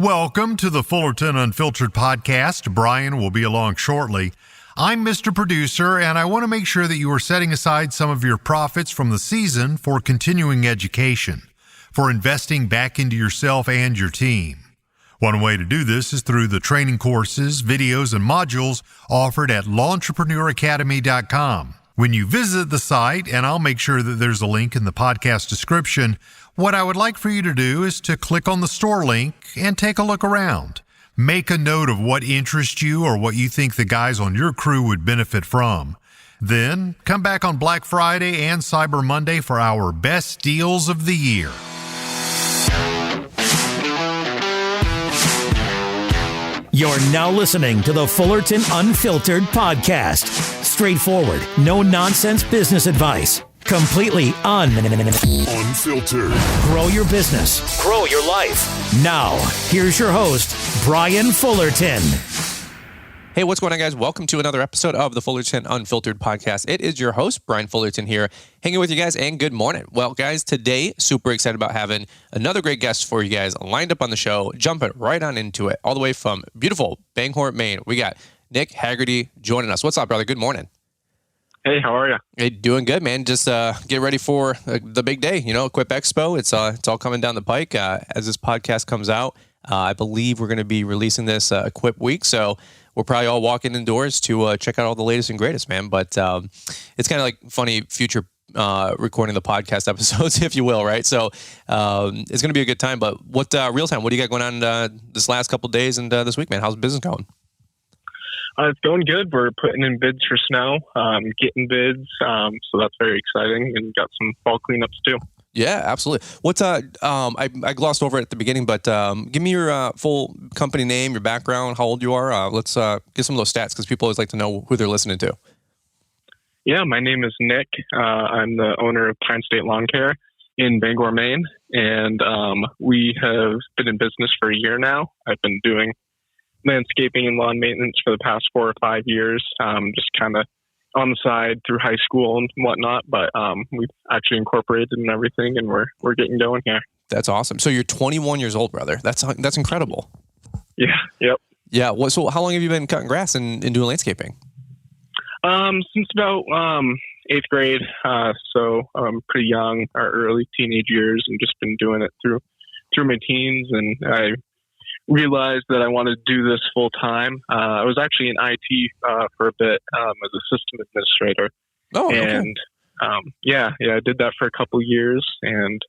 Welcome to the Fullerton Unfiltered podcast. Brian will be along shortly. I'm Mr. Producer, and I want to make sure that you are setting aside some of your profits from the season for continuing education, for investing back into yourself and your team. One way to do this is through the training courses, videos, and modules offered at lawentrepreneur.academy.com. When you visit the site, and I'll make sure that there's a link in the podcast description, what I would like for you to do is to click on the store link and take a look around. Make a note of what interests you or what you think the guys on your crew would benefit from. Then come back on Black Friday and Cyber Monday for our best deals of the year. You're now listening to the Fullerton Unfiltered podcast. Straightforward, no-nonsense business advice. Completely unfiltered. Grow your business. Grow your life. Now, here's your host, Brian Fullerton. Hey, what's going on, guys? Welcome to another episode of the Fullerton Unfiltered podcast. It is your host, Brian Fullerton here, hanging with you guys, and good morning. Well, guys, today, super excited about having another great guest for you guys lined up on the show, jumping right on into it, all the way from beautiful Bangor, Maine. We got Nick Haggerty joining us. What's up, brother? Good morning. Hey, how are you? Hey, doing good, man. Just get ready for the big day. You know, Equip Expo. It's all coming down the pike as this podcast comes out. I believe we're going to be releasing this Equip Week, so we're probably all walking indoors to check out all the latest and greatest, man. But it's kind of like funny future recording the podcast episodes, if you will, right? So it's going to be a good time. But what real time? What do you got going on this last couple of days and this week, man? How's business going? It's going good. We're putting in bids for snow, getting bids. So that's very exciting, and got some fall cleanups too. Yeah, absolutely. What's I glossed over it at the beginning, but give me your full company name, your background, how old you are. Let's get some of those stats because people always like to know who they're listening to. Yeah, my name is Nick. I'm the owner of Pine State Lawn Care in Bangor, Maine, and we have been in business for a year now. I've been doing landscaping and lawn maintenance for the past 4 or 5 years, just kind of on the side through high school and whatnot. But we've actually incorporated and everything, and we're getting going here. That's awesome. So you're 21 years old, brother. That's incredible. Yeah. Yep. Yeah. Well, so how long have you been cutting grass and doing landscaping? Since about 8th grade. So I'm pretty young, our early teenage years, and just been doing it through my teens. And I realized that I wanted to do this full time. I was actually in IT for a bit as a system administrator. Oh, okay. And I did that for a couple years, and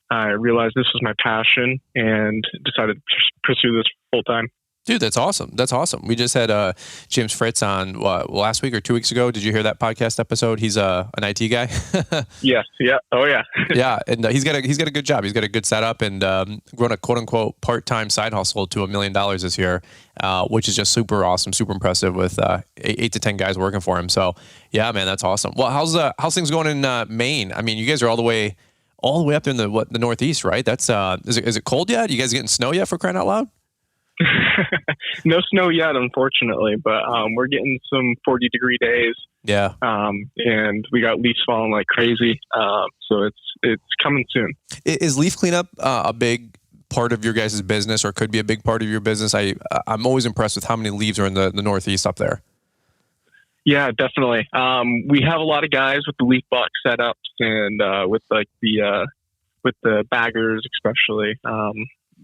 I realized this was my passion and decided to pursue this full time. Dude, that's awesome. That's awesome. We just had James Fritz on last week or 2 weeks ago. Did you hear that podcast episode? He's an IT guy. Yes. Yeah. Oh, yeah. Yeah, and he's got a good job. He's got a good setup and grown a quote unquote part-time side hustle to $1 million this year, which is just super awesome, super impressive with 8 to 10 guys working for him. So yeah, man, that's awesome. Well, how's things going in Maine? I mean, you guys are all the way up in the Northeast, right? That's is it cold yet? You guys getting snow yet, for crying out loud? No snow yet, unfortunately, but we're getting some 40-degree days. Yeah. And we got leaves falling like crazy. So it's coming soon. Is leaf cleanup a big part of your guys' business, or could be a big part of your business? I'm always impressed with how many leaves are in the Northeast up there. Yeah, definitely. We have a lot of guys with the leaf box setups and with like the baggers, especially.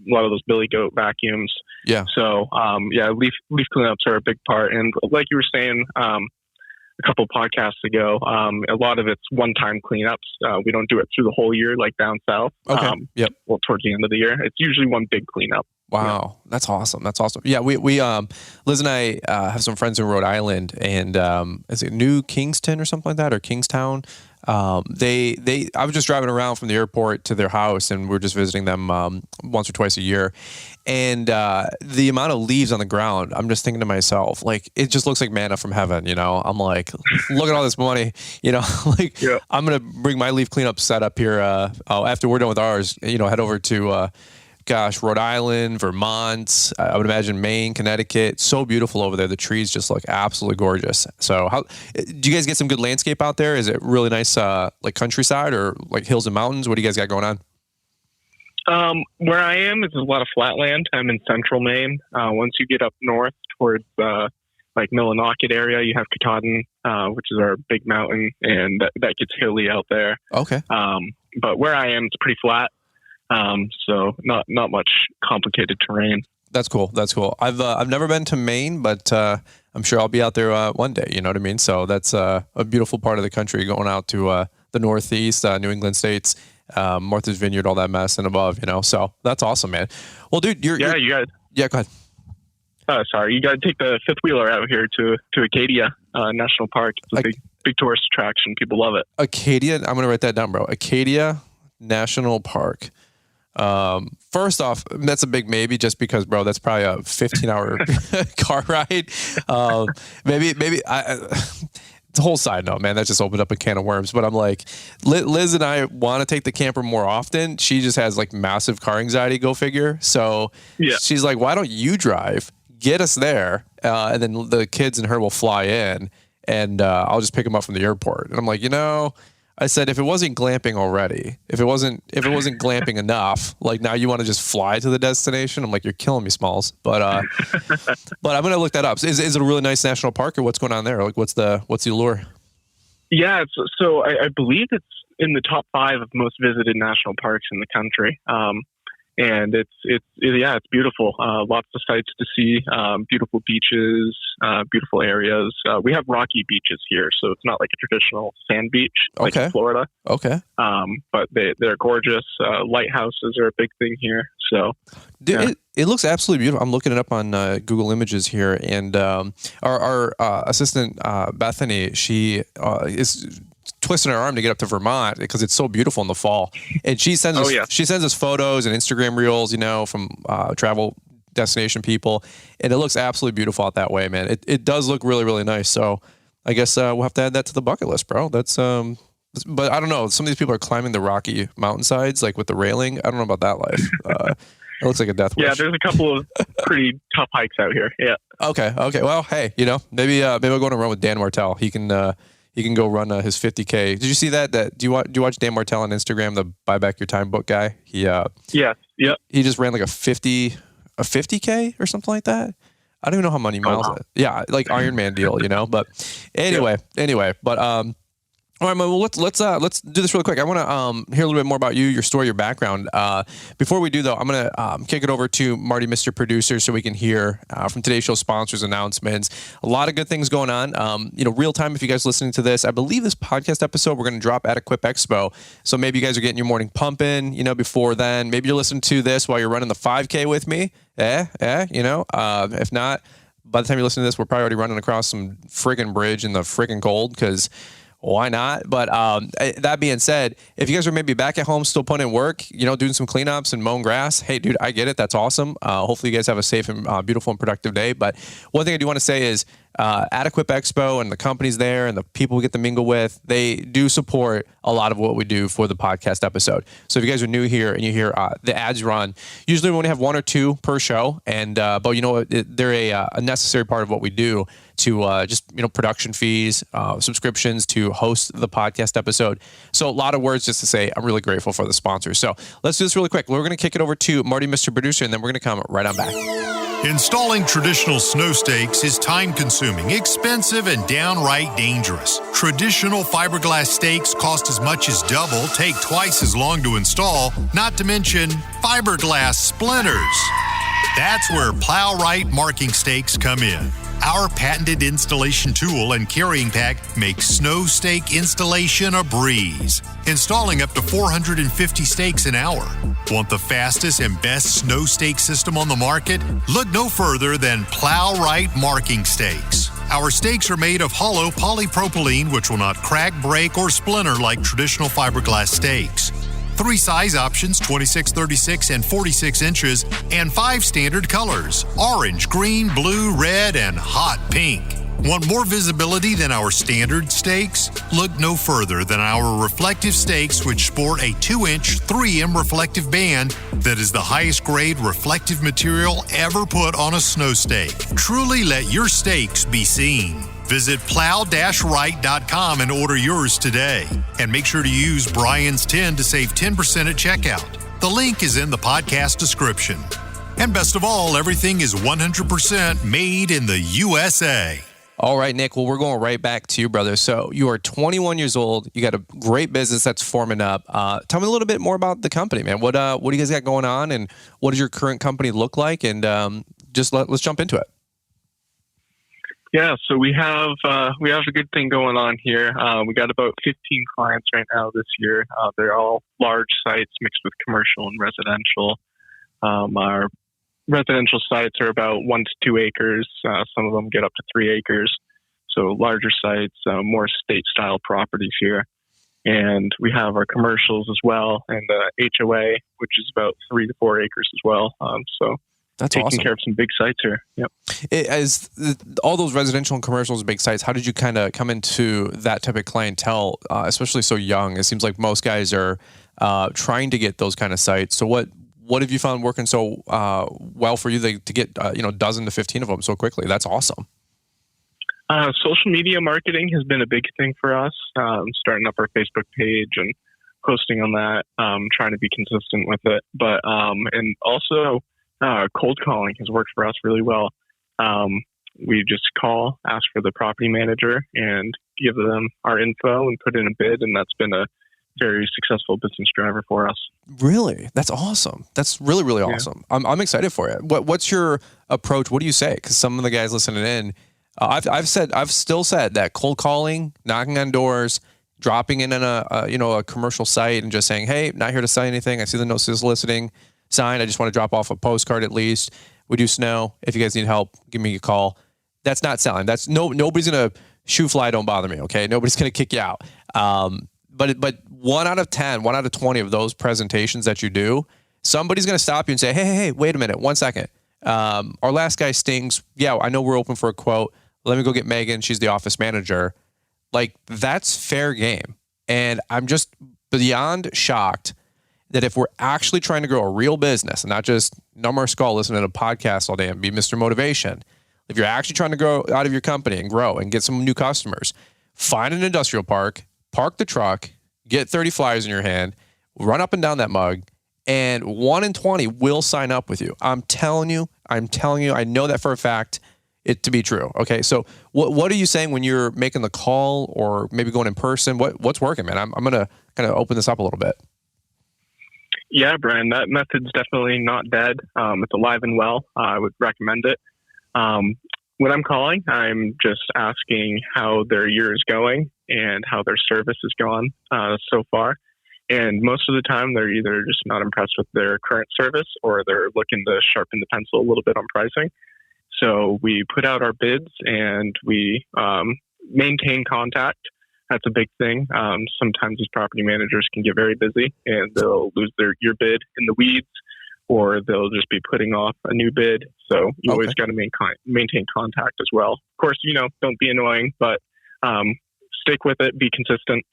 A lot of those Billy Goat vacuums. Yeah. So, leaf cleanups are a big part. And like you were saying a couple of podcasts ago, a lot of it's one-time cleanups. We don't do it through the whole year like down south. Okay. Yep. Well, towards the end of the year. It's usually one big cleanup. Wow. Yeah. That's awesome. That's awesome. Yeah, we Liz and I have some friends in Rhode Island, and is it New Kingston or something like that, or Kingstown? I was just driving around from the airport to their house, and we're just visiting them once or twice a year. And the amount of leaves on the ground, I'm just thinking to myself, like, it just looks like manna from heaven, you know? I'm like, look at all this money, you know? Like, yeah. I'm going to bring my leaf cleanup set up here after we're done with ours, you know, head over to Rhode Island, Vermont, I would imagine Maine, Connecticut. So beautiful over there. The trees just look absolutely gorgeous. So do you guys get some good landscape out there? Is it really nice, like countryside or like hills and mountains? What do you guys got going on? Where I am is a lot of flatland. I'm in central Maine. Once you get up north towards like Millinocket area, you have Katahdin, which is our big mountain, and that gets hilly out there. Okay. But where I am, it's pretty flat, so not much complicated terrain. That's cool. That's cool. I've never been to Maine, but I'm sure I'll be out there one day. You know what I mean? So that's a beautiful part of the country, going out to the Northeast, New England states, Martha's Vineyard, all that mess and above. You know, so that's awesome, man. Well, dude, you got. Yeah, go ahead. Sorry, you got to take the fifth wheeler out here to Acadia National Park. It's a big tourist attraction. People love it. Acadia. I'm gonna write that down, bro. Acadia National Park. First off, that's a big maybe, just because, bro, that's probably a 15-hour car ride. Maybe it's a whole side note, man. That just opened up a can of worms. But I'm like, Liz and I want to take the camper more often. She just has like massive car anxiety, go figure. So she's like, why don't you drive? Get us there. And then the kids and her will fly in, and I'll just pick them up from the airport. And I'm like, I said, if it wasn't glamping already, if it wasn't glamping enough, like now you want to just fly to the destination. I'm like, you're killing me, Smalls. But but I'm gonna look that up. Is it a really nice national park, or what's going on there? Like, what's the allure? Yeah, so I believe it's in the top 5 of most visited national parks in the country. And it's beautiful. Lots of sights to see, beautiful beaches, beautiful areas. We have rocky beaches here, so it's not like a traditional sand beach like in Florida. Okay. But they're gorgeous. Lighthouses are a big thing here. So it looks absolutely beautiful. I'm looking it up on Google Images here, and our assistant Bethany, she is twisting her arm to get up to Vermont because it's so beautiful in the fall. And she sends us photos and Instagram reels, from travel destination people, and it looks absolutely beautiful out that way, man. It does look really, really nice. So I guess we'll have to add that to the bucket list, bro. That's but I don't know. Some of these people are climbing the rocky mountainsides, like with the railing. I don't know about that life. It looks like a death wish. Yeah, there's a couple of pretty tough hikes out here. Yeah. Okay. Well, hey, maybe I'll go on a run with Dan Martell. He can go run his 50K. Did you see that? Do you watch Dan Martell on Instagram, the Buy Back Your Time book guy? He he just ran like a 50K or something like that. I don't even know how many miles. Yeah, like Ironman deal, But anyway, all right, well, let's do this really quick. I want to hear a little bit more about you, your story, your background. Before we do, though, I'm going to kick it over to Marty, Mr. Producer, so we can hear from today's show sponsors, announcements. A lot of good things going on. Real time, if you guys are listening to this, I believe this podcast episode we're going to drop at Equip Expo. So maybe you guys are getting your morning pumping, before then. Maybe you're listening to this while you're running the 5K with me. If not, by the time you're listening to this, we're probably already running across some friggin' bridge in the friggin' cold, because why not? But that being said, if you guys are maybe back at home still putting in work, doing some cleanups and mowing grass, hey, dude, I get it. That's awesome. Hopefully you guys have a safe and beautiful and productive day. But one thing I do want to say is at Equip Expo and the companies there and the people we get to mingle with, they do support a lot of what we do for the podcast episode. So if you guys are new here and you hear the ads run, usually we only have 1 or 2 per show. And but they're a necessary part of what we do to just production fees, subscriptions to host the podcast episode. So a lot of words just to say I'm really grateful for the sponsors. So let's do this really quick. We're going to kick it over to Marty, Mr. Producer, and then we're going to come right on back. Installing traditional snow stakes is time-consuming, expensive, and downright dangerous. Traditional fiberglass stakes cost as much as double, take twice as long to install, not to mention fiberglass splinters. That's where Plow-Right marking stakes come in. Our patented installation tool and carrying pack make snow stake installation a breeze, installing up to 450 stakes an hour. Want the fastest and best snow stake system on the market? Look no further than Plow-Right marking stakes. Our stakes are made of hollow polypropylene, which will not crack, break, or splinter like traditional fiberglass stakes. 3 size options, 26, 36, and 46 inches, and 5 standard colors, orange, green, blue, red, and hot pink. Want more visibility than our standard stakes? Look no further than our reflective stakes, which sport a 2-inch 3M reflective band that is the highest grade reflective material ever put on a snow stake. Truly let your stakes be seen. Visit plow-right.com and order yours today. And make sure to use Brian's 10 to save 10% at checkout. The link is in the podcast description. And best of all, everything is 100% made in the USA. All right, Nick. Well, we're going right back to you, brother. So you are 21 years old. You got a great business that's forming up. Tell me a little bit more about the company, man. What do you guys got going on, and what does your current company look like? And let's jump into it. Yeah, so we have a good thing going on here. We got about 15 clients right now this year. They're all large sites mixed with commercial and residential. Our residential sites are about 1 to 2 acres. Some of them get up to 3 acres. So larger sites, more estate-style properties here. And we have our commercials as well, and the HOA, which is about 3 to 4 acres as well. So that's taking awesome. care of some big sites here. Yep. As all those residential and commercials, big sites, how did you kind of come into that type of clientele, especially so young? It seems like most guys are trying to get those kind of sites. So what have you found working so well for you to get dozen to 15 of them so quickly? That's awesome. Social media marketing has been a big thing for us. Starting up our Facebook page and posting on that, trying to be consistent with it. But and also cold calling has worked for us really well. We just call, ask for the property manager, and give them our info and put in a bid, and that's been a very successful business driver for us. Really? That's awesome. That's really, really awesome. Yeah. I'm excited for it. What's your approach? What do you say? Because some of the guys listening in, I've still said that cold calling, knocking on doors, dropping in on a commercial site and just saying, hey, not here to sell anything. I see the no soliciting sign. I just want to drop off a postcard at least. We do snow. If you guys need help, give me a call. That's not selling. That's nobody's gonna shoe fly. Don't bother me. Okay. Nobody's gonna kick you out. But 1 out of 10, 1 out of 20 of those presentations that you do, somebody's going to stop you and say, hey, wait a minute, 1 second. Our last guy stings. Yeah, I know we're open for a quote. Let me go get Megan. She's the office manager. Like, that's fair game. And I'm just beyond shocked that if we're actually trying to grow a real business and not just number a skull, listening to a podcast all day and be Mr. Motivation, if you're actually trying to grow out of your company and grow and get some new customers, find an industrial park the truck, get 30 flyers in your hand, run up and down that mug, and 1 in 20 will sign up with you. I'm telling you, I know that for a fact it to be true. Okay. So what are you saying when you're making the call or maybe going in person? What's working, man? I'm going to kind of open this up a little bit. Yeah, Brian, that method's definitely not dead. It's alive and well. I would recommend it. When I'm calling, I'm just asking how their year is going and how their service has gone so far. And most of the time, they're either just not impressed with their current service or they're looking to sharpen the pencil a little bit on pricing. So we put out our bids and we maintain contact. That's a big thing. Sometimes these property managers can get very busy and they'll lose your bid in the weeds, or they'll just be putting off a new bid. So you always got to maintain contact as well. Of course, don't be annoying, but stick with it, be consistent,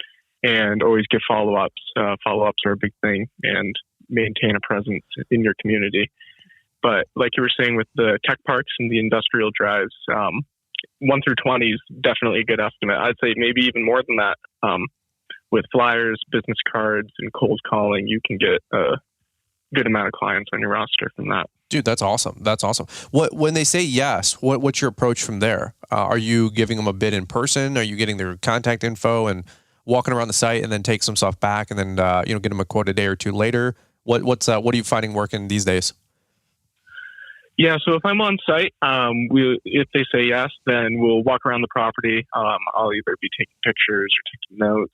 and always give follow-ups. Follow-ups are a big thing, and maintain a presence in your community. But like you were saying with the tech parks and the industrial drives, 1 through 20 is definitely a good estimate. I'd say maybe even more than that. With flyers, business cards, and cold calling, you can get a good amount of clients on your roster from that. Dude, that's awesome. That's awesome. When they say yes, what's your approach from there? Are you giving them a bid in person? Are you getting their contact info and walking around the site and then take some stuff back and then get them a quote a day or two later? What are you finding working these days? Yeah, so if I'm on site, if they say yes, then we'll walk around the property. I'll either be taking pictures or taking notes,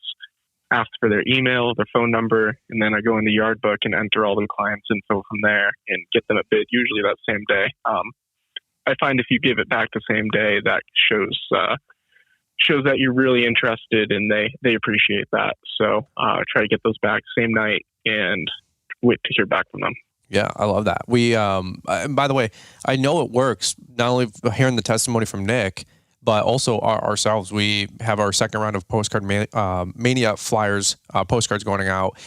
ask for their email, their phone number, and then I go in the yard book and enter all the clients' info from there and get them a bid, usually that same day. I find if you give it back the same day, that shows that you're really interested and they appreciate that. So try to get those back same night and wait to hear back from them. Yeah, I love that. We, and by the way, I know it works, not only hearing the testimony from Nick, but also ourselves. We have our second round of Postcard Mania flyers, postcards going out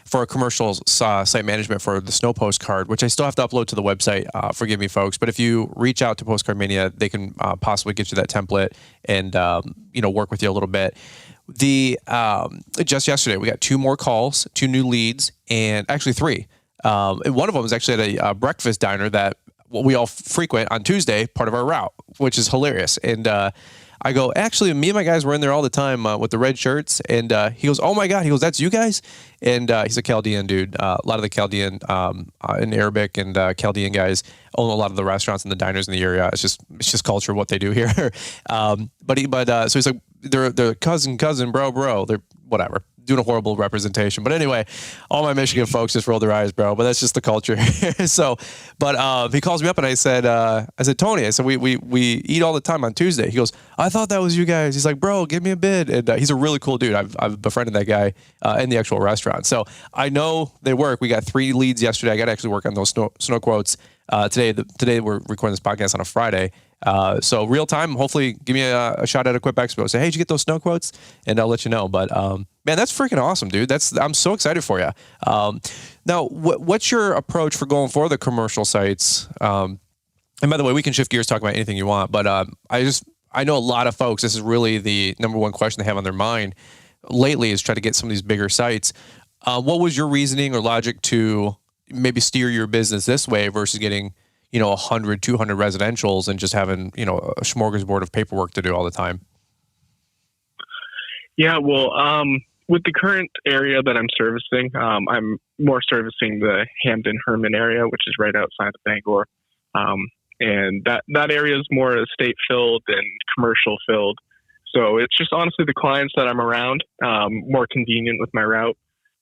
for a commercial site management for the snow postcard, which I still have to upload to the website. Forgive me, folks. But if you reach out to Postcard Mania, they can possibly get you that template and, work with you a little bit. Just yesterday, we got 2 more calls, 2 new leads, and actually 3. And one of them is actually at a breakfast diner that we all frequent on Tuesday, part of our route, which is hilarious. And I go, actually, me and my guys were in there all the time with the red shirts. And he goes, oh my God. He goes, that's you guys? And he's a Chaldean dude. A lot of the Chaldean in Arabic and Chaldean guys own a lot of the restaurants and the diners in the area. It's just culture, what they do here. So he's like, they're cousin, bro. They're whatever. Doing a horrible representation. But anyway, all my Michigan folks just roll their eyes, bro. But that's just the culture. But he calls me up and I said, Tony, I said, we eat all the time on Tuesday. He goes, I thought that was you guys. He's like, bro, give me a bid. And he's a really cool dude. I've befriended that guy in the actual restaurant. So I know they work. We got 3 leads yesterday. I got to actually work on those snow quotes today. We're recording this podcast on a Friday. So real time, hopefully give me a shot at a Equip Expo. Say, hey, did you get those snow quotes? And I'll let you know. But man, that's freaking awesome, dude. I'm so excited for you. Now, what's your approach for going for the commercial sites? And by the way, we can shift gears, talk about anything you want. But I know a lot of folks, this is really the number one question they have on their mind lately is try to get some of these bigger sites. What was your reasoning or logic to maybe steer your business this way versus getting 100, 200 residentials and just having, a smorgasbord of paperwork to do all the time? Yeah, well, with the current area that I'm servicing, I'm more servicing the Hamden-Herman area, which is right outside of Bangor. And that area is more estate-filled and commercial-filled. So it's just honestly the clients that I'm around, more convenient with my route.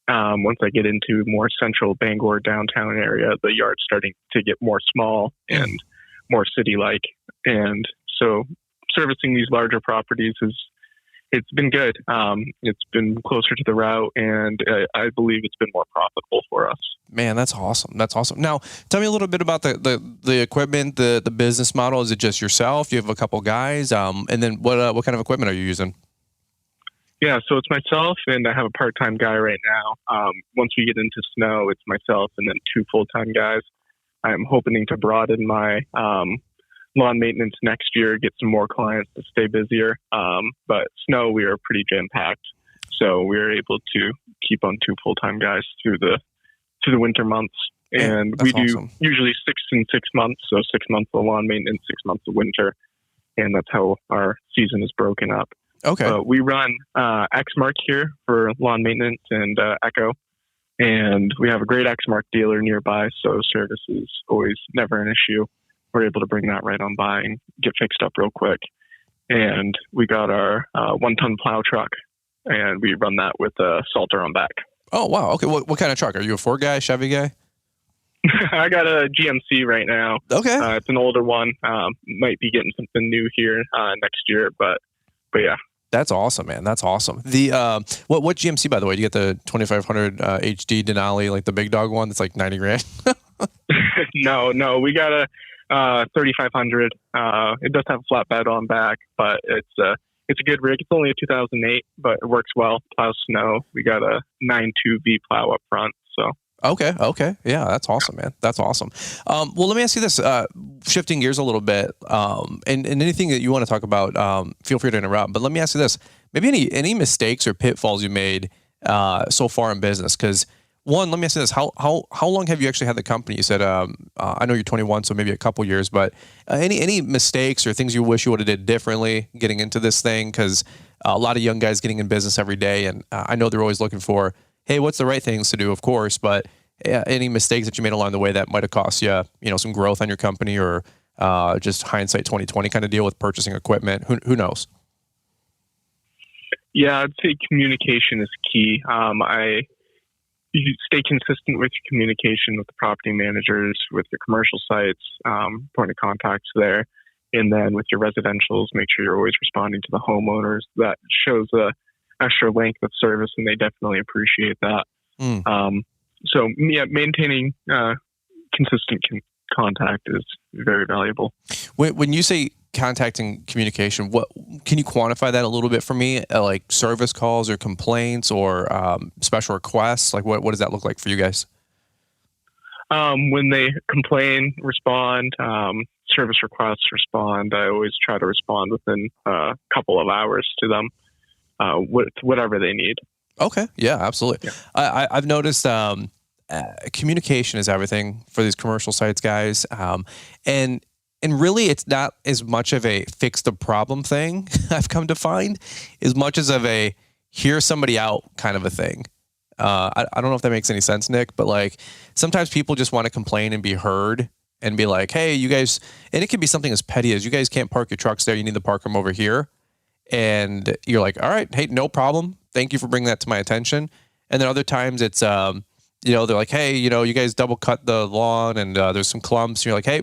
Once I get into more central Bangor downtown area, the yard's starting to get more small and more city-like. And so servicing these larger properties it's been good. It's been closer to the route, and I believe it's been more profitable for us. Man, that's awesome. That's awesome. Now, tell me a little bit about the equipment, the business model. Is it just yourself? Do you have a couple guys? And then what kind of equipment are you using? Yeah, so it's myself, and I have a part-time guy right now. Once we get into snow, it's myself and then 2 full-time guys. I'm hoping to broaden my lawn maintenance next year, get some more clients to stay busier. But snow, we are pretty jam-packed, so we are able to keep on 2 full-time guys through the winter months. And we do awesome. Usually 6 and 6 months, so 6 months of lawn maintenance, 6 months of winter, and that's how our season is broken up. Okay. We run Exmark here for lawn maintenance and Echo, and we have a great Exmark dealer nearby, so service is always never an issue. We're able to bring that right on by and get fixed up real quick. And we got our 1-ton plow truck, and we run that with a salter on back. Oh, wow. Okay. What kind of truck? Are you a Ford guy, Chevy guy? I got a GMC right now. Okay. It's an older one. Might be getting something new here next year, but yeah. That's awesome, man. That's awesome. The what GMC, by the way? Do you get the 2500 HD Denali, like the big dog one that's like $90,000? No, we got a 3500. It does have a flatbed on back, but it's a good rig. It's only a 2008, but it works well. Plows snow. We got a 9.2V plow up front. So. Okay. Yeah, that's awesome, man. That's awesome. Well, let me ask you this, shifting gears a little bit, and anything that you want to talk about, feel free to interrupt, but let me ask you this, maybe any mistakes or pitfalls you made so far in business? Because one, let me ask you this, how long have you actually had the company? You said, I know you're 21, so maybe a couple years, but any mistakes or things you wish you would have did differently getting into this thing? Because a lot of young guys getting in business every day, and I know they're always looking for, hey, what's the right things to do, of course, but any mistakes that you made along the way that might have cost you, some growth on your company, or just hindsight 2020 kind of deal with purchasing equipment? Who knows? Yeah, I'd say communication is key. You stay consistent with your communication with the property managers, with your commercial sites, point of contacts there. And then with your residentials, make sure you're always responding to the homeowners. That shows a extra length of service, and they definitely appreciate that. So maintaining consistent contact is very valuable. When you say contact and communication, what can you quantify that a little bit for me? Like service calls or complaints or special requests? Like what does that look like for you guys? When they complain, respond. Service requests, respond. I always try to respond within a couple of hours to them. With whatever they need. Okay. Yeah, absolutely. Yeah. I've noticed, communication is everything for these commercial sites, guys. And really, it's not as much of a fix the problem thing, I've come to find, as much as of a hear somebody out kind of a thing. I don't know if that makes any sense, Nick, but like sometimes people just want to complain and be heard and be like, hey, you guys, and it could be something as petty as you guys can't park your trucks there. You need to park them over here. And you're like, all right, hey, no problem. Thank you for bringing that to my attention. And then other times it's, they're like, hey, you guys double cut the lawn and there's some clumps. And you're like, hey,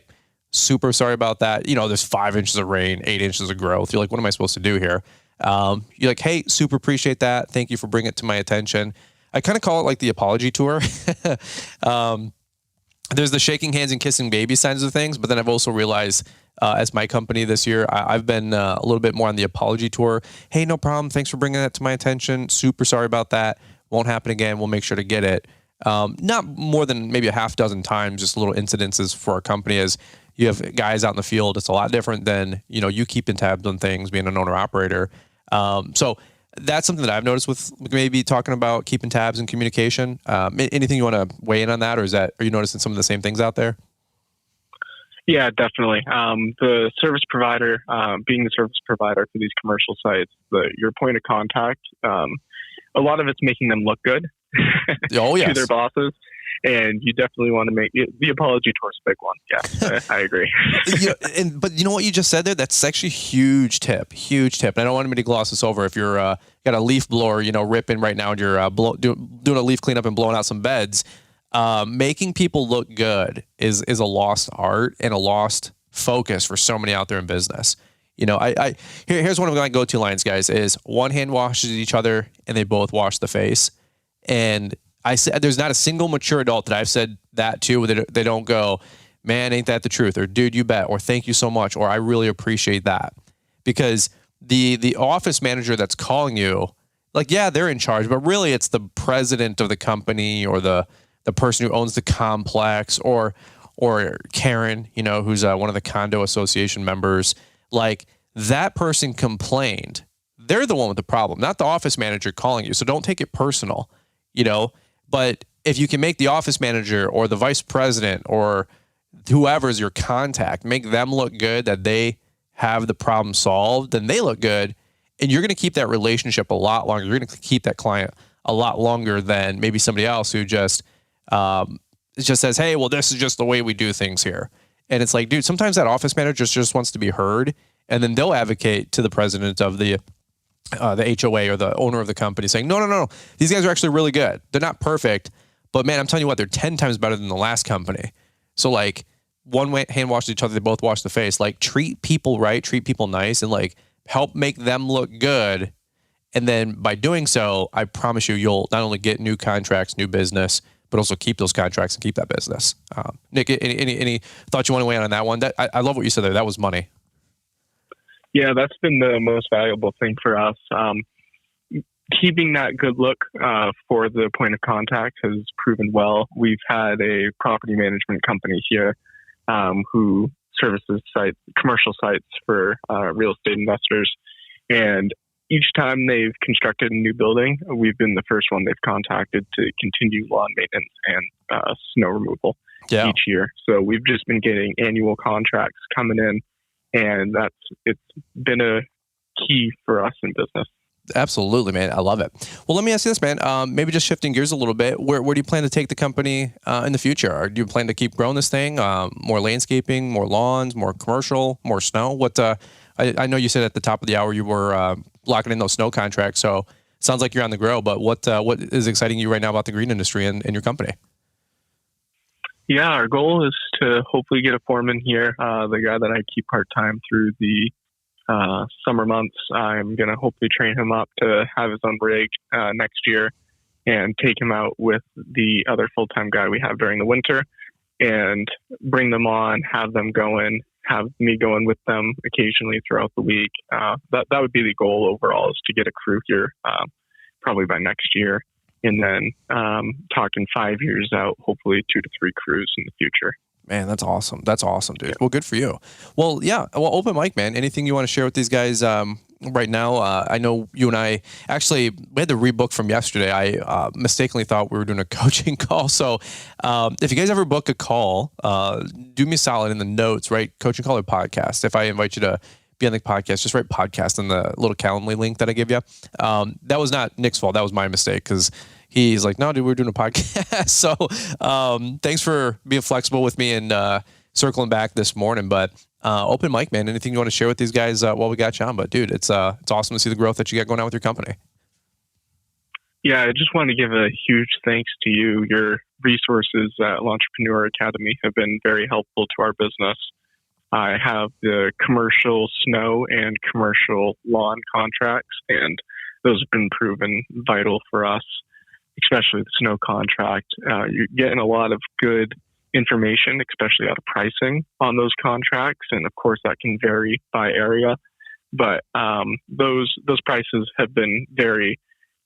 super sorry about that. There's 5 inches of rain, 8 inches of growth. You're like, what am I supposed to do here? You're like, hey, super appreciate that. Thank you for bringing it to my attention. I kind of call it like the apology tour. There's the shaking hands and kissing baby signs of things, but then I've also realized as my company this year, I've been a little bit more on the apology tour. Hey, no problem. Thanks for bringing that to my attention. Super sorry about that. Won't happen again. We'll make sure to get it. Not more than maybe a half dozen times, just little incidences for our company as you have guys out in the field. It's a lot different than, you keeping tabs on things, being an owner operator. So that's something that I've noticed with maybe talking about keeping tabs and communication. Anything you want to weigh in on that, or are you noticing some of the same things out there? Yeah, definitely. The service provider, being the service provider for these commercial sites, your point of contact, a lot of it's making them look good oh, yes. to their bosses. And you definitely want to make the apology tour's a big one. Yeah, I agree. But you know what you just said there? That's actually a huge tip. And I don't want anybody to gloss this over. If you're got a leaf blower, ripping right now, and you're doing a leaf cleanup and blowing out some beds, making people look good is a lost art and a lost focus for so many out there in business. Here's one of my go-to lines, guys, is one hand washes each other and they both wash the face. And I said, there's not a single mature adult that I've said that to where they don't go, man, ain't that the truth? Or dude, you bet. Or thank you so much. Or I really appreciate that. Because the office manager that's calling you, like, yeah, they're in charge, but really it's the president of the company or the person who owns the complex or Karen, who's one of the condo association members. Like, that person complained. They're the one with the problem, not the office manager calling you. So don't take it personal, But if you can make the office manager or the vice president or whoever's your contact, make them look good, that they have the problem solved, then they look good. And you're going to keep that relationship a lot longer. You're going to keep that client a lot longer than maybe somebody else who just says, hey, well, this is just the way we do things here. And it's like, dude, sometimes that office manager just wants to be heard. And then they'll advocate to the president of the HOA or the owner of the company saying, no, these guys are actually really good. They're not perfect, but man, I'm telling you what, they're 10 times better than the last company. So like one hand washes each other, they both wash the face. Like, treat people right, treat people nice, and like help make them look good. And then by doing so, I promise you'll not only get new contracts, new business, but also keep those contracts and keep that business. Nick, any thoughts you want to weigh in on that one? I love what you said there. That was money. Yeah, that's been the most valuable thing for us. Keeping that good look for the point of contact has proven well. We've had a property management company here who services commercial sites for real estate investors. And each time they've constructed a new building, we've been the first one they've contacted to continue lawn maintenance and snow removal each year. So we've just been getting annual contracts coming in. And it's been a key for us in business. Absolutely, man. I love it. Well, let me ask you this, man. Maybe just shifting gears a little bit. Where do you plan to take the company in the future? Or do you plan to keep growing this thing? More landscaping, more lawns, more commercial, more snow? What? I know you said at the top of the hour you were locking in those snow contracts. So it sounds like you're on the grow. But what is exciting you right now about the green industry and your company? Yeah, our goal is to hopefully get a foreman here. The guy that I keep part-time through the summer months, I'm going to hopefully train him up to have his own rig next year and take him out with the other full-time guy we have during the winter and bring them on, have them going, have me going with them occasionally throughout the week. That would be the goal overall, is to get a crew here probably by next year. And then talking 5 years out, hopefully 2 to 3 crews in the future. Man, that's awesome. That's awesome, dude. Well, good for you. Well, yeah. Well, open mic, man. Anything you want to share with these guys, right now. I know you and I actually, we had the rebook from yesterday. I mistakenly thought we were doing a coaching call. So if you guys ever book a call, do me a solid in the notes, write coaching call or podcast. If I invite you to be on the podcast, just write podcast in the little Calendly link that I give you. That was not Nick's fault. That was my mistake, because he's like, no, dude, we're doing a podcast. So thanks for being flexible with me and circling back this morning. But open mic, man, anything you want to share with these guys while we got you on? But dude, it's awesome to see the growth that you got going on with your company. Yeah, I just want to give a huge thanks to you. Your resources at Entrepreneur Academy have been very helpful to our business. I have the commercial snow and commercial lawn contracts, and those have been proven vital for us, especially the snow contract. You're getting a lot of good information, especially out of pricing on those contracts. And of course, that can vary by area. But those prices have been very,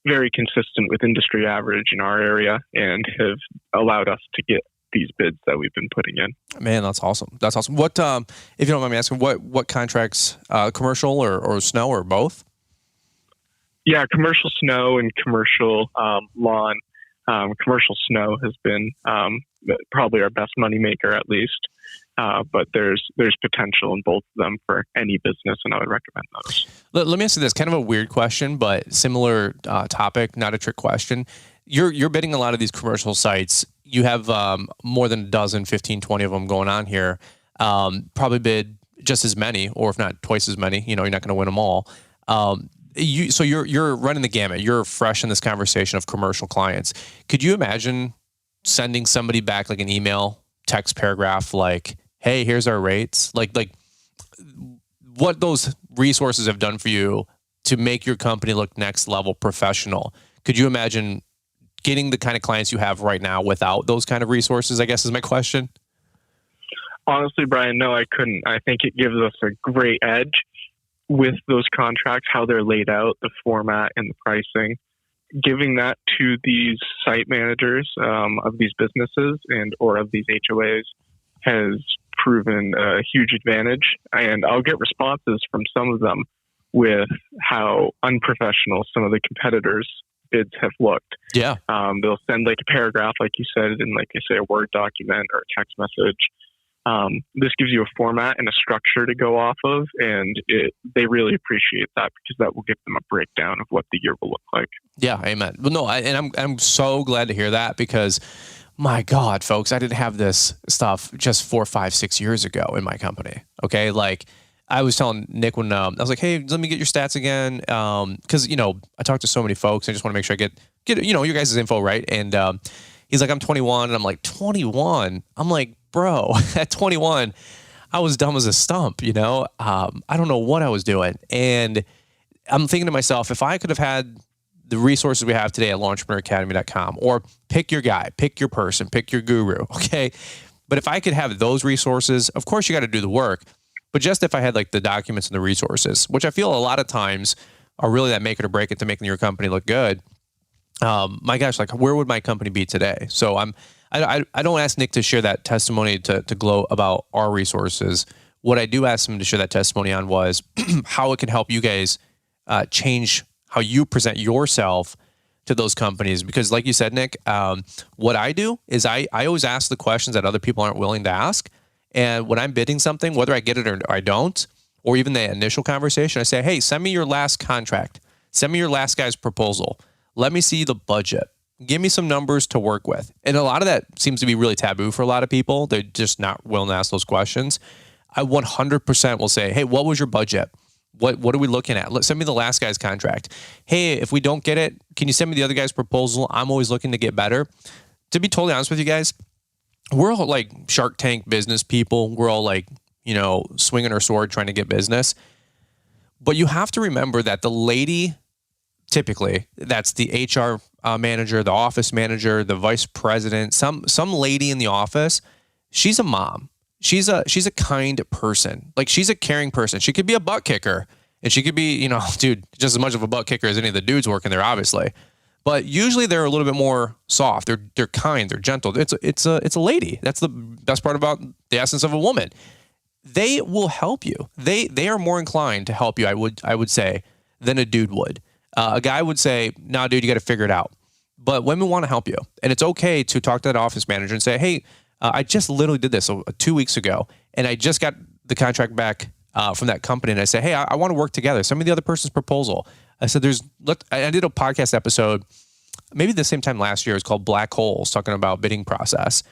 very consistent with industry average in our area and have allowed us to get these bids that we've been putting in. Man, that's awesome. That's awesome. What, if you don't mind me asking, what contracts, commercial or snow or both? Yeah, commercial snow and commercial lawn. Commercial snow has been probably our best moneymaker, at least. But there's potential in both of them for any business, and I would recommend those. Let me ask you this, kind of a weird question, but similar topic, not a trick question. You're bidding a lot of these commercial sites. You have more than a dozen, 15, 20 of them going on here. Probably bid just as many, or if not twice as many. You're not going to win them all. So you're running the gamut. You're fresh in this conversation of commercial clients. Could you imagine sending somebody back like an email, text paragraph, like, "Hey, here's our rates." Like what those resources have done for you to make your company look next level professional. Could you imagine getting the kind of clients you have right now without those kind of resources, I guess is my question? Honestly, Brian, no, I couldn't. I think it gives us a great edge with those contracts, how they're laid out, the format and the pricing. Giving that to these site managers of these businesses or of these HOAs has proven a huge advantage. And I'll get responses from some of them with how unprofessional some of the competitors' bids have looked. Yeah. They'll send like a paragraph, like you said, in like I say, a Word document or a text message. This gives you a format and a structure to go off of, and they really appreciate that because that will give them a breakdown of what the year will look like. Yeah, amen. Well, no, I'm so glad to hear that, because my God, folks, I didn't have this stuff just 4, 5, 6 years ago in my company. Okay, like I was telling Nick when I was like, "Hey, let me get your stats again," because I talk to so many folks. I just want to make sure I get your guys' info right. And he's like, "I'm 21," and I'm like, "21?" I'm like, bro, at 21, I was dumb as a stump, I don't know what I was doing. And I'm thinking to myself, if I could have had the resources we have today at launchpreneuracademy.com, or pick your guy, pick your person, pick your guru, okay? But if I could have those resources, of course you got to do the work, but just if I had like the documents and the resources, which I feel a lot of times are really that make it or break it to making your company look good. My gosh, like where would my company be today? So I don't ask Nick to share that testimony to gloat about our resources. What I do ask him to share that testimony on was how it can help you guys change how you present yourself to those companies. Because like you said, Nick, what I do is I always ask the questions that other people aren't willing to ask. And when I'm bidding something, whether I get it or I don't, or even the initial conversation, I say, "Hey, send me your last contract. Send me your last guy's proposal. Let me see the budget. Give me some numbers to work with." And a lot of that seems to be really taboo for a lot of people. They're just not willing to ask those questions. I 100% will say, "Hey, what was your budget? What are we looking at? Send me the last guy's contract. Hey, if we don't get it, can you send me the other guy's proposal? I'm always looking to get better." To be totally honest with you guys, we're all like Shark Tank business people. We're all like, swinging our sword trying to get business. But you have to remember that the lady, typically, that's the HR manager, the office manager, the vice president, some lady in the office, she's a mom. She's a kind person. Like, she's a caring person. She could be a butt kicker, and she could be, dude, just as much of a butt kicker as any of the dudes working there, obviously. But usually they're a little bit more soft. They're kind. They're gentle. It's a lady. That's the best part about the essence of a woman. they will help you. They are more inclined to help you, I would say, than a dude would. A guy would say, "Nah, dude, you got to figure it out." But women want to help you, and it's okay to talk to that office manager and say, "Hey, I just literally did this 2 weeks ago, and I just got the contract back from that company." And I say, "Hey, I want to work together. Send me the other person's proposal." I said, I did a podcast episode maybe the same time last year. It was called Black Holes, talking about bidding process.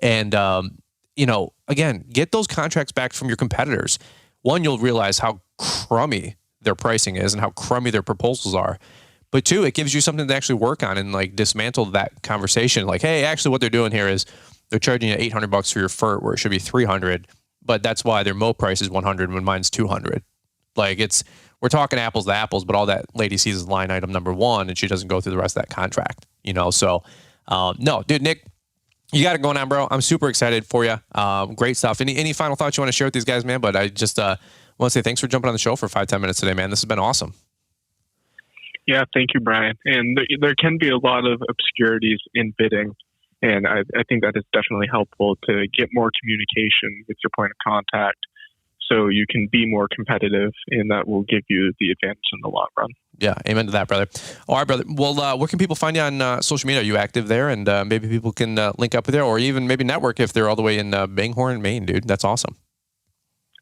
And, again, get those contracts back from your competitors. One, you'll realize how crummy their pricing is and how crummy their proposals are. But two, it gives you something to actually work on and like dismantle that conversation. Like, hey, actually what they're doing here is they're charging you $800 for your FERT where it should be $300, but that's why their mow price is $100 when mine's $200. Like we're talking apples to apples, but all that lady sees is line item number one, and she doesn't go through the rest of that contract, So, no, dude, Nick, you got it going on, bro. I'm super excited for you. Great stuff. Any final thoughts you want to share with these guys, man? But I just want to say thanks for jumping on the show for 5-10 minutes today, man. This has been awesome. Yeah, thank you, Brian. And there can be a lot of obscurities in bidding, and I think that is definitely helpful to get more communication with your point of contact, so you can be more competitive, and that will give you the advantage in the long run. Yeah, amen to that, brother. All right, brother. Well, where can people find you on social media? Are you active there? And maybe people can link up with you, or even maybe network if they're all the way in Banghorn, Maine, dude. That's awesome.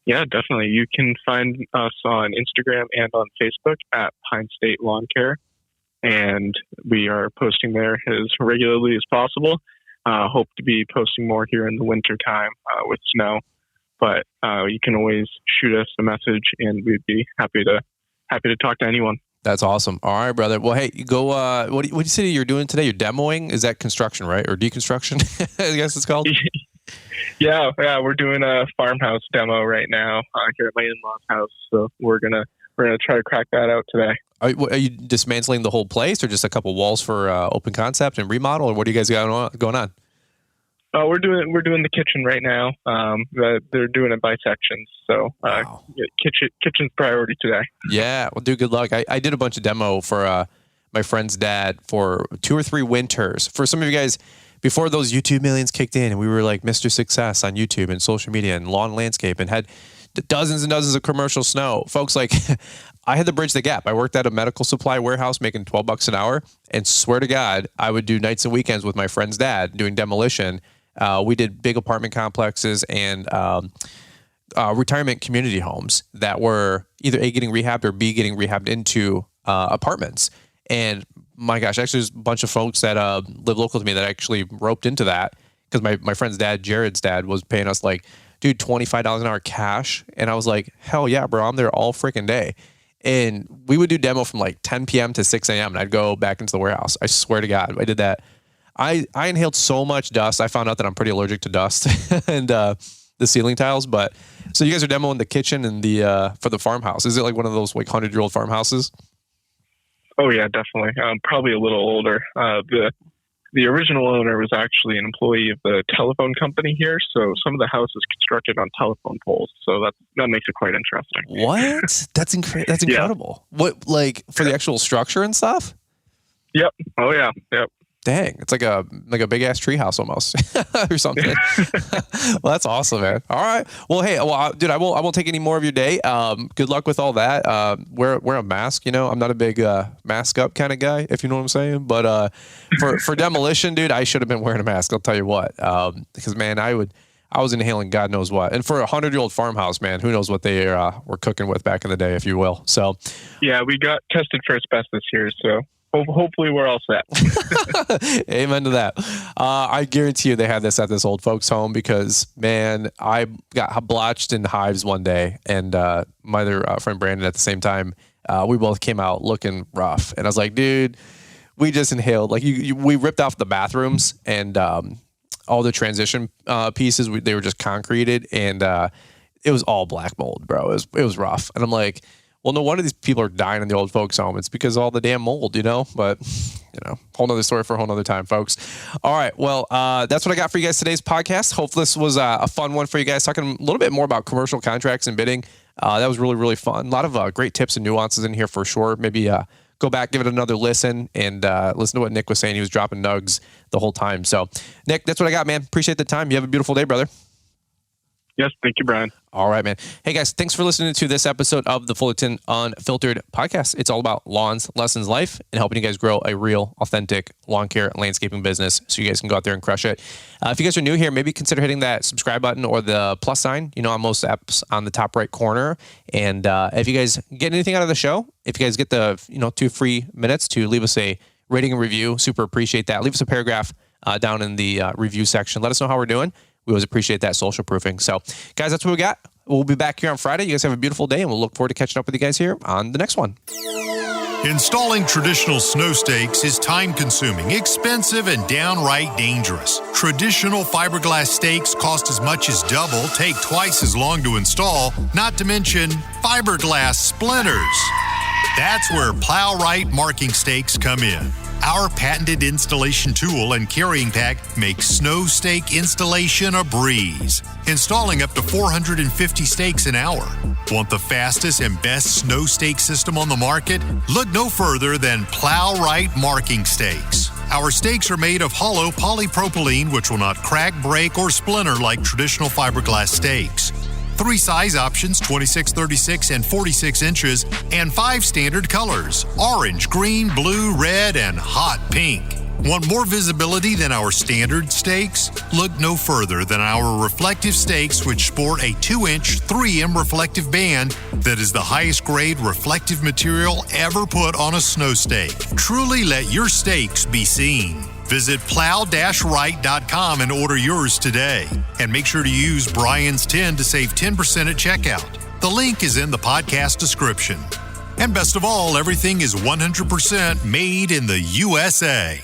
Yeah, definitely. You can find us on Instagram and on Facebook at Pine State Lawn Care, and we are posting there as regularly as possible. Hope to be posting more here in the winter time with snow. But you can always shoot us a message, and we'd be happy to talk to anyone. That's awesome. All right, brother. Well, hey, go. What do you say you're doing today? You're demoing? Is that construction, right, or deconstruction? I guess it's called. Yeah. We're doing a farmhouse demo right now here at my in-laws' house. So we're gonna try to crack that out today. Are you dismantling the whole place, or just a couple walls for open concept and remodel, or what do you guys got going on? We're doing the kitchen right now. They're doing it by sections, so wow. Kitchen's priority today. Yeah, well, dude, good luck. I did a bunch of demo for my friend's dad for 2 or 3 winters. For some of you guys, before those YouTube millions kicked in, and we were like Mr. Success on YouTube and social media and lawn landscape, and had dozens and dozens of commercial snow. Folks, like I had to bridge the gap. I worked at a medical supply warehouse making $12 an hour, and swear to God, I would do nights and weekends with my friend's dad doing demolition. We did big apartment complexes and retirement community homes that were either A, getting rehabbed, or B, getting rehabbed into apartments. And my gosh, actually there's a bunch of folks that live local to me that actually roped into that, because my friend's dad, Jared's dad, was paying us like, dude, $25 an hour cash. And I was like, hell yeah, bro, I'm there all freaking day. And we would do demo from like 10 p.m. to 6 a.m. and I'd go back into the warehouse. I swear to God, I did that. I inhaled so much dust. I found out that I'm pretty allergic to dust and the ceiling tiles. But so you guys are demoing the kitchen and the for the farmhouse. Is it like one of those like 100-year-old farmhouses? Oh yeah, definitely. Probably a little older. The original owner was actually an employee of the telephone company here, so some of the house is constructed on telephone poles. So that makes it quite interesting. What? That's incredible. Yeah. What, like for the actual structure and stuff? Yep. Oh yeah. Yep. Dang, it's like a big ass treehouse almost, or something. Well, that's awesome, man. All right. Well, hey, dude, I won't take any more of your day. Good luck with all that. Wear a mask. I'm not a big mask up kind of guy, if you know what I'm saying. But for demolition, dude, I should have been wearing a mask. I'll tell you what. Because man, I was inhaling God knows what. And for a 100-year-old farmhouse, man, who knows what they were cooking with back in the day, if you will. So. Yeah, we got tested for asbestos here, so. Hopefully we're all set. Amen to that. I guarantee you they had this at this old folks home, because man, I got blotched in hives one day, and my other friend Brandon at the same time, we both came out looking rough, and I was like, dude, we just inhaled, like we ripped off the bathrooms and all the transition pieces. They were just concreted, and it was all black mold, bro. It was rough, and I'm like, well, no wonder these people are dying in the old folks home. It's because of all the damn mold, but whole nother story for a whole nother time, folks. All right. Well, that's what I got for you guys today's podcast. Hopefully this was a fun one for you guys, talking a little bit more about commercial contracts and bidding. That was really, really fun. A lot of great tips and nuances in here for sure. Maybe go back, give it another listen, and listen to what Nick was saying. He was dropping nugs the whole time. So, Nick, that's what I got, man. Appreciate the time. You have a beautiful day, brother. Yes. Thank you, Brian. All right, man. Hey, guys, thanks for listening to this episode of the Fullerton Unfiltered podcast. It's all about lawns, lessons, life, and helping you guys grow a real, authentic lawn care and landscaping business so you guys can go out there and crush it. If you guys are new here, maybe consider hitting that subscribe button or the plus sign, on most apps on the top right corner. And if you guys get anything out of the show, if you guys get the 2 free minutes to leave us a rating and review, super appreciate that. Leave us a paragraph down in the review section. Let us know how we're doing. We always appreciate that social proofing. So, guys, that's what we got. We'll be back here on Friday. You guys have a beautiful day, and we'll look forward to catching up with you guys here on the next one. Installing traditional snow stakes is time-consuming, expensive, and downright dangerous. Traditional fiberglass stakes cost as much as double, take twice as long to install, not to mention fiberglass splinters. That's where Plow-Right marking stakes come in. Our patented installation tool and carrying pack make snow stake installation a breeze, installing up to 450 stakes an hour. Want the fastest and best snow stake system on the market? Look no further than Plow-Right marking stakes. Our stakes are made of hollow polypropylene, which will not crack, break, or splinter like traditional fiberglass stakes. 3 size options, 26, 36, and 46 inches, and 5 standard colors, orange, green, blue, red, and hot pink. Want more visibility than our standard stakes? Look no further than our reflective stakes, which sport a 2-inch 3M reflective band that is the highest grade reflective material ever put on a snow stake. Truly let your stakes be seen. Visit plow-right.com and order yours today. And make sure to use Brian's 10 to save 10% at checkout. The link is in the podcast description. And best of all, everything is 100% made in the USA.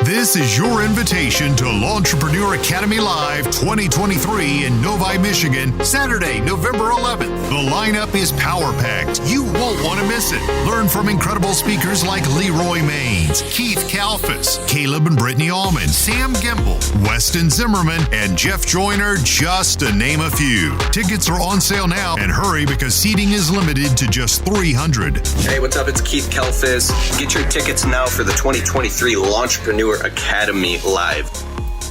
This is your invitation to Lawntrepreneur Academy Live 2023 in Novi, Michigan, Saturday, November 11th. The lineup is power-packed. You won't want to miss it. Learn from incredible speakers like Leroy Maines, Keith Kalfas, Caleb and Brittany Allman, Sam Gimble, Weston Zimmerman, and Jeff Joyner, just to name a few. Tickets are on sale now, and hurry because seating is limited to just 300. Hey, what's up? It's Keith Kalfas. Get your tickets now for the 2023 Lawntrepreneur Academy Live.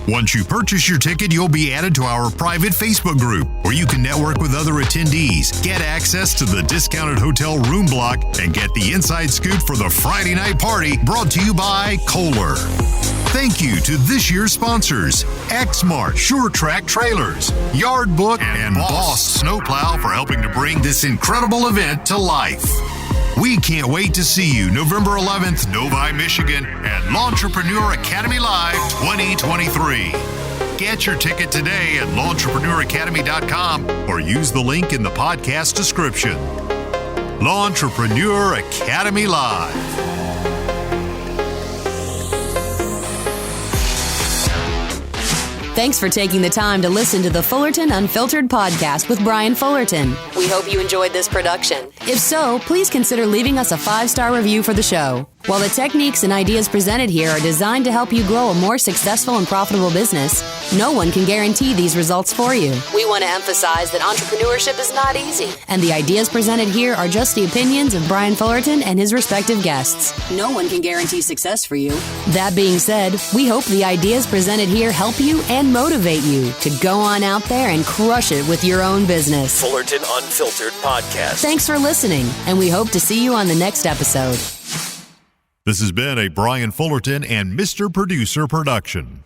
Once you purchase your ticket, you'll be added to our private Facebook group where you can network with other attendees, get access to the discounted hotel room block, and get the inside scoop for the Friday night party brought to you by Kohler. Thank you to this year's sponsors, Exmart, Sure Track Trailers, Yard Book, and Boss Snowplow for helping to bring this incredible event to life. We can't wait to see you November 11th, Novi, Michigan, at Lawntrepreneur Academy Live 2023. Get your ticket today at lawntrepreneur.academy.com or use the link in the podcast description. Lawntrepreneur Academy Live. Thanks for taking the time to listen to the Fullerton Unfiltered podcast with Brian Fullerton. We hope you enjoyed this production. If so, please consider leaving us a 5-star review for the show. While the techniques and ideas presented here are designed to help you grow a more successful and profitable business, no one can guarantee these results for you. We want to emphasize that entrepreneurship is not easy, and the ideas presented here are just the opinions of Brian Fullerton and his respective guests. No one can guarantee success for you. That being said, we hope the ideas presented here help you and motivate you to go on out there and crush it with your own business. Fullerton Unfiltered Podcast. Thanks for listening, and we hope to see you on the next episode. This has been a Brian Fullerton and Mr. Producer production.